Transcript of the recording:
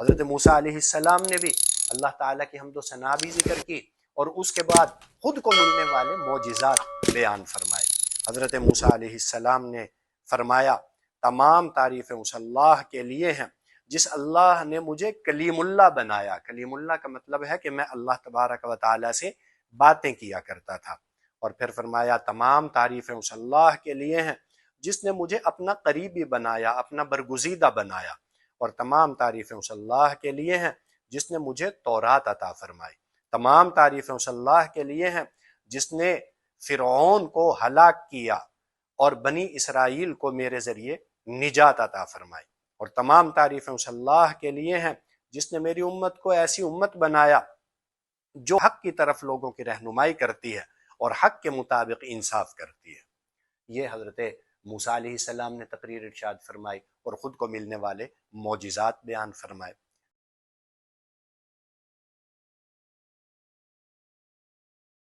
حضرت موسیٰ علیہ السلام نے بھی اللہ تعالیٰ کی حمد و ثنا بھی ذکر کی اور اس کے بعد خود کو ملنے والے معجزات بیان فرمائے۔ حضرت موسیٰ علیہ السلام نے فرمایا تمام تعریفیں اس اللہ کے لیے ہیں جس اللہ نے مجھے کلیم اللہ بنایا۔ کلیم اللہ کا مطلب ہے کہ میں اللہ تبارک و تعالیٰ سے باتیں کیا کرتا تھا۔ اور پھر فرمایا تمام تعریفیں اس اللہ کے لیے ہیں جس نے مجھے اپنا قریبی بنایا، اپنا برگزیدہ بنایا، اور تمام تعریفیں اس اللہ کے لیے ہیں جس نے مجھے تورات عطا فرمائی۔ تمام تعریفیں اس اللہ کے لیے ہیں جس نے فرعون کو ہلاک کیا اور بنی اسرائیل کو میرے ذریعے نجات عطا فرمائی۔ اور تمام تعریفیں اس اللہ کے لیے ہیں جس نے میری امت کو ایسی امت بنایا جو حق کی طرف لوگوں کی رہنمائی کرتی ہے اور حق کے مطابق انصاف کرتی ہے۔ یہ حضرت موسیٰ علیہ السلام نے تقریر ارشاد فرمائی اور خود کو ملنے والے معجزات بیان فرمائے۔